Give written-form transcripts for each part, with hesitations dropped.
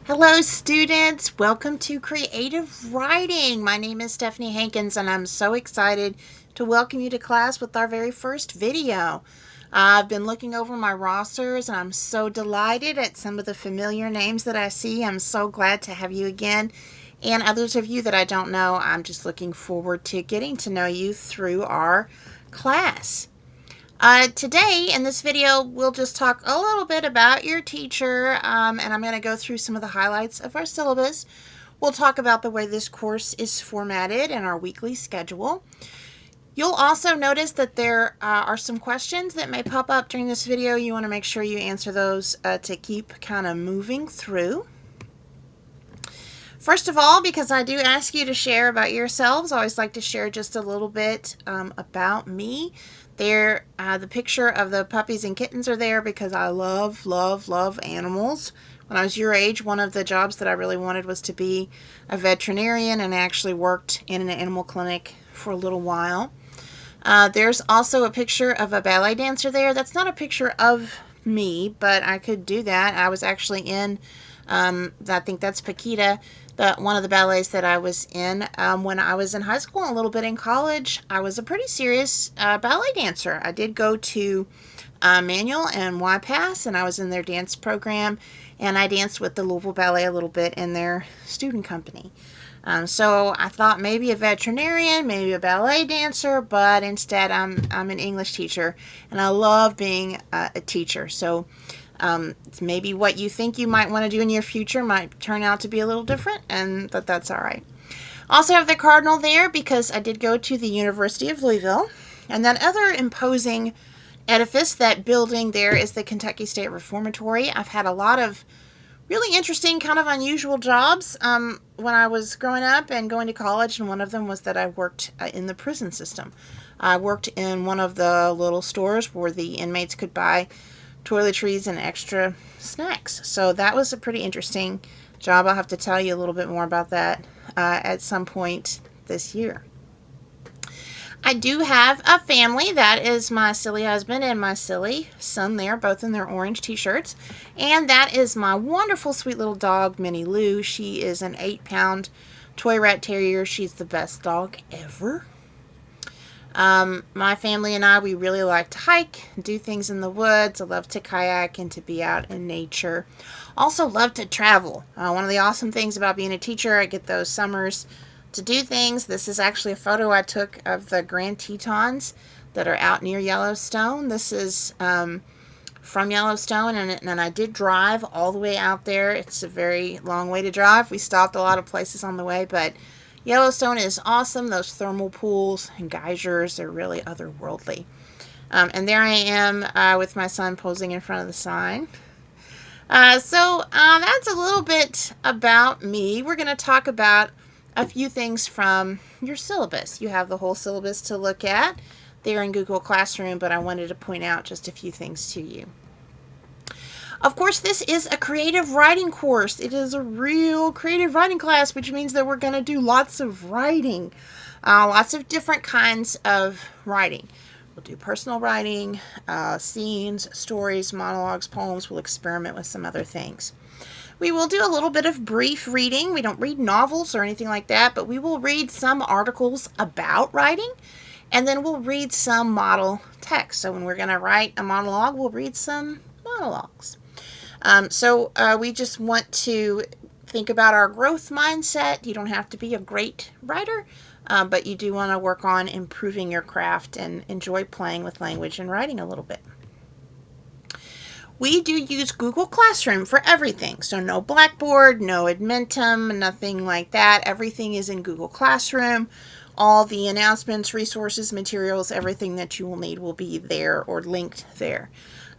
Hello, students. Welcome to Creative Writing. My name is Stephanie Hankins, and I'm so excited to welcome you to class with our very first video. I've been looking over my rosters, and I'm so delighted at some of the familiar names that I see. I'm so glad to have you again. And others of you that I don't know, I'm just looking forward to getting to know you through our class. Today in this video, we'll just talk a little bit about your teacher, and I'm going to go through some of the highlights of our syllabus. We'll talk about the way this course is formatted and our weekly schedule. You'll also notice that there are some questions that may pop up during this video. You want to make sure you answer those to keep kind of moving through. First of all, because I do ask you to share about yourselves, I always like to share just a little bit about me. There, the picture of the puppies and kittens are there because I love animals. When I was your age, one of the jobs that I really wanted was to be a veterinarian, and I actually worked in an animal clinic for a little while. There's also a picture of a ballet dancer there. That's not a picture of me, but I could do that. I was actually in, I think that's Paquita, one of the ballets that I was in when I was in high school and a little bit in college. I was a pretty serious ballet dancer. I did go to Manual and YPAS, and I was in their dance program, and I danced with the Louisville Ballet a little bit in their student company. So I thought maybe a veterinarian, maybe a ballet dancer, but instead I'm an English teacher, and I love being a teacher. So maybe what you think you might want to do in your future might turn out to be a little different, and that's all right. Also have the cardinal there because I did go to the University of Louisville, and that other imposing edifice, that building there, is the Kentucky State Reformatory. I've had a lot of really interesting, kind of unusual jobs when I was growing up and going to college, and one of them was that I worked in the prison system. I worked in one of the little stores where the inmates could buy toiletries and extra snacks. So that was a pretty interesting job. I'll have to tell you a little bit more about that at some point this year. I do have a family. That is my silly husband and my silly son there, both in their orange t-shirts. And that is my wonderful, sweet little dog, Minnie Lou. She is an 8-pound toy rat terrier. She's the best dog ever. My family and I, we really like to hike, do things in the woods. I love to kayak and to be out in nature. Also love to travel. One of the awesome things about being a teacher, I get those summers to do things. This is actually a photo I took of the Grand Tetons that are out near Yellowstone. This is from Yellowstone, and I did drive all the way out there. It's a very long way to drive. We stopped a lot of places on the way, but Yellowstone is awesome. Those thermal pools and geysers are really otherworldly. And there I am with my son posing in front of the sign. So that's a little bit about me. We're going to talk about a few things from your syllabus. You have the whole syllabus to look at there in Google Classroom, but I wanted to point out just a few things to you. Of course, this is a creative writing course. It is a real creative writing class, which means that we're going to do lots of writing, lots of different kinds of writing. We'll do personal writing, scenes, stories, monologues, poems. We'll experiment with some other things. We will do a little bit of brief reading. We don't read novels or anything like that, but we will read some articles about writing, and then we'll read some model text. So when we're going to write a monologue, we'll read some monologues. So we just want to think about our growth mindset. You don't have to be a great writer, but you do want to work on improving your craft and enjoy playing with language and writing a little bit. We do use Google Classroom for everything. So no Blackboard, no Edmentum, nothing like that. Everything is in Google Classroom. All the announcements, resources, materials, everything that you will need will be there or linked there.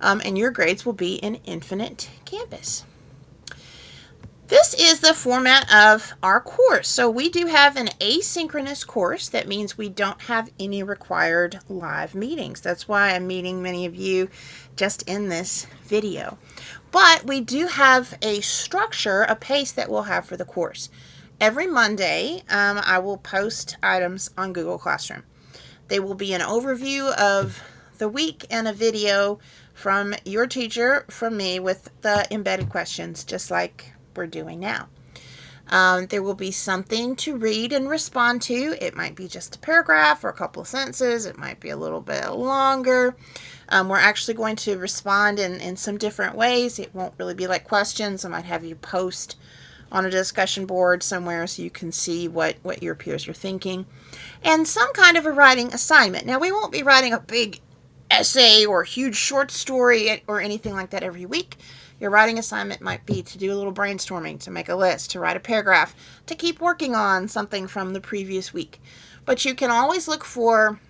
And your grades will be in Infinite Campus. This is the format of our course. So we do have an asynchronous course. That means we don't have any required live meetings. That's why I'm meeting many of you just in this video. But we do have a structure, a pace that we'll have for the course. Every Monday, I will post items on Google Classroom. They will be an overview of the week and a video from your teacher, from me, with the embedded questions, just like we're doing now. There will be something to read and respond to. It might be just a paragraph or a couple of sentences. It might be a little bit longer. We're actually going to respond in some different ways. It won't really be like questions. I might have you post on a discussion board somewhere so you can see what your peers are thinking. And some kind of a writing assignment. Now, we won't be writing a big essay or a huge short story or anything like that every week. Your writing assignment might be to do a little brainstorming, to make a list, to write a paragraph, to keep working on something from the previous week. But you can always look for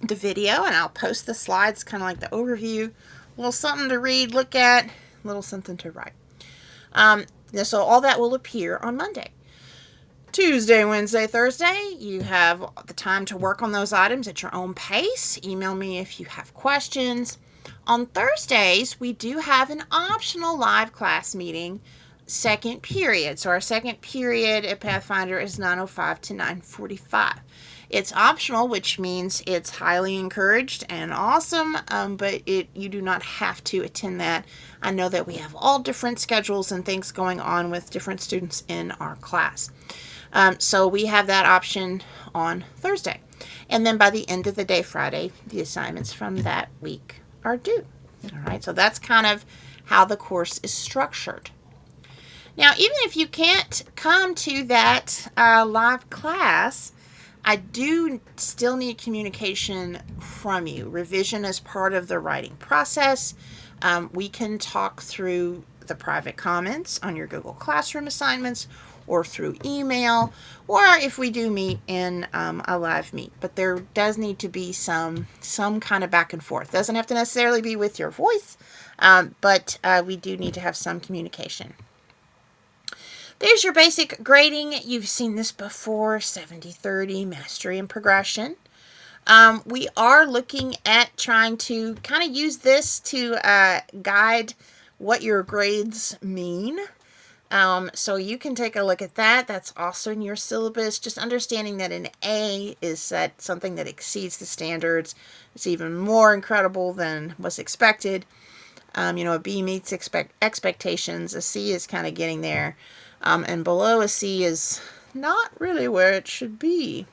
the video, and I'll post the slides, kind of like the overview, a little something to read, look at, a little something to write. So all that will appear on Monday. Tuesday, Wednesday, Thursday, you have the time to work on those items at your own pace. Email me if you have questions. On Thursdays, we do have an optional live class meeting, second period. So our second period at Pathfinder is 9:05 to 9:45. It's optional, which means it's highly encouraged and awesome, but you do not have to attend that. I know that we have all different schedules and things going on with different students in our class. So we have that option on Thursday. And then by the end of the day, Friday, the assignments from that week are due. All right, so that's kind of how the course is structured. Now, even if you can't come to that live class, I do still need communication from you. Revision is part of the writing process. We can talk through the private comments on your Google Classroom assignments, or through email, or if we do meet in a live meet. But there does need to be some kind of back and forth. Doesn't have to necessarily be with your voice, but we do need to have some communication. There's your basic grading. You've seen this before, 70-30, mastery and progression. We are looking at trying to kind of use this to guide what your grades mean. So you can take a look at that. That's also in your syllabus. Just understanding that an A is something that exceeds the standards. It's even more incredible than was expected. A B meets expectations. A C is kind of getting there. And below a C is not really where it should be.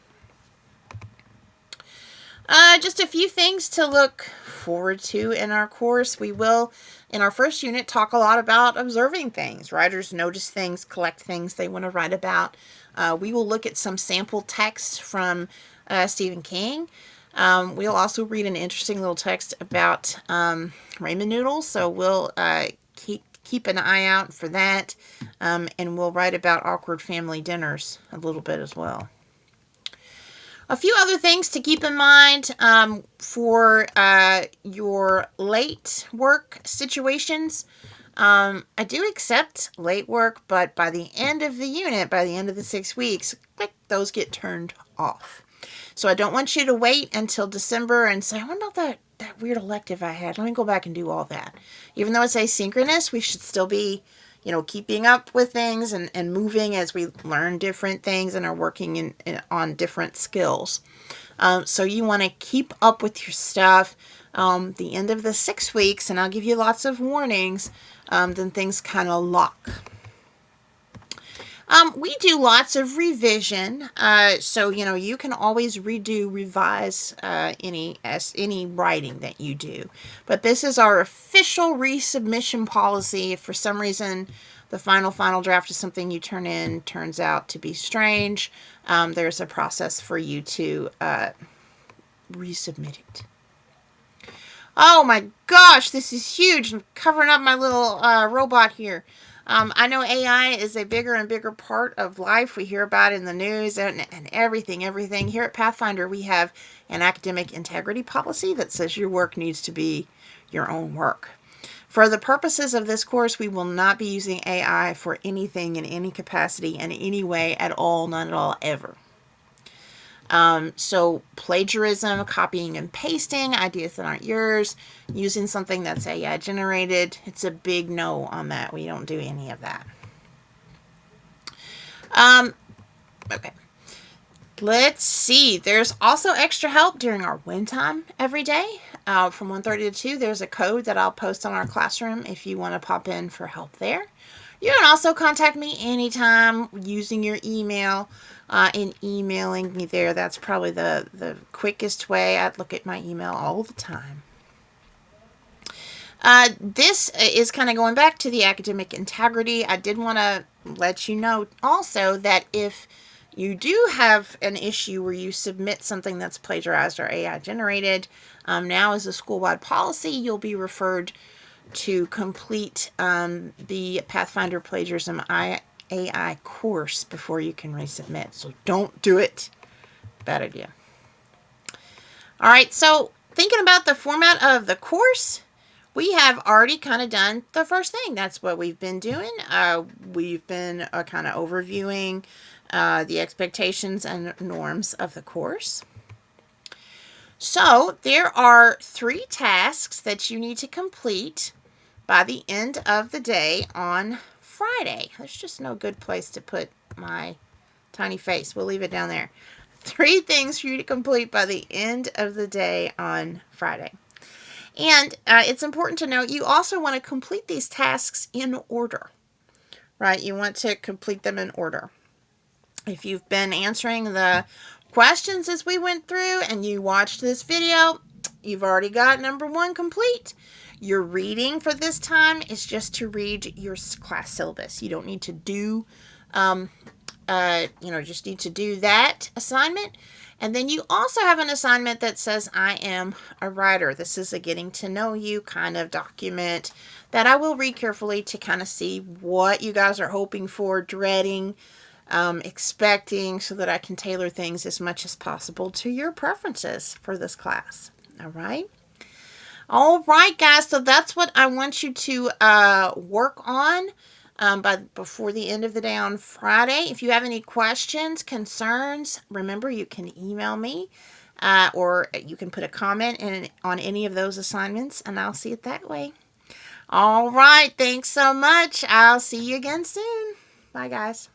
Just a few things to look forward to in our course. We will, in our first unit, talk a lot about observing things. Writers notice things, collect things they want to write about. We will look at some sample text from Stephen King. We'll also read an interesting little text about ramen noodles, so we'll keep an eye out for that, and we'll write about awkward family dinners a little bit as well. A few other things to keep in mind for your late work situations. I do accept late work, but by the end of the unit, by the end of the 6 weeks, those get turned off. So I don't want you to wait until December and say, what about that weird elective I had? Let me go back and do all that. Even though it's asynchronous, we should still be keeping up with things and moving as we learn different things and are working on different skills. So you want to keep up with your stuff. The end of the 6 weeks, and I'll give you lots of warnings, then things kind of lock. We do lots of revision, so you can always revise any writing that you do. But this is our official resubmission policy. If for some reason the final draft is something you turn in turns out to be strange, there's a process for you to resubmit it. Oh my gosh, this is huge! I'm covering up my little robot here. I know AI is a bigger and bigger part of life. We hear about it in the news and everything. Here at Pathfinder, we have an academic integrity policy that says your work needs to be your own work. For the purposes of this course, we will not be using AI for anything in any capacity in any way at all, none at all, ever. So plagiarism, copying and pasting, ideas that aren't yours, using something that's AI generated, it's a big no on that. We don't do any of that. Okay. Let's see. There's also extra help during our win time every day. From 1:30 to 2, there's a code that I'll post on our classroom if you want to pop in for help there. You can also contact me anytime using your email and emailing me there. That's probably the quickest way. I look at my email all the time. This is kind of going back to the academic integrity. I did want to let you know also that if you do have an issue where you submit something that's plagiarized or AI generated, now as a school-wide policy, you'll be referred to complete the Pathfinder Plagiarism AI course before you can resubmit. So don't do it. Bad idea. All right, so thinking about the format of the course, we have already kind of done the first thing. That's what we've been doing. We've been kind of overviewing the expectations and norms of the course. So there are 3 tasks that you need to complete by the end of the day on Friday. There's just no good place to put my tiny face. We'll leave it down there. 3 things for you to complete by the end of the day on Friday. And it's important to note you also want to complete these tasks in order, right? You want to complete them in order. If you've been answering the questions as we went through and you watched this video, you've already got number 1 complete. Your reading for this time is just to read your class syllabus. You don't need to do, just need to do that assignment. And then you also have an assignment that says, I am a writer. This is a getting to know you kind of document that I will read carefully to kind of see what you guys are hoping for, dreading, expecting, so that I can tailor things as much as possible to your preferences for this class. All right. All right, guys. So that's what I want you to work on before the end of the day on Friday. If you have any questions, concerns, remember you can email me or you can put a comment on any of those assignments, and I'll see it that way. All right. Thanks so much. I'll see you again soon. Bye, guys.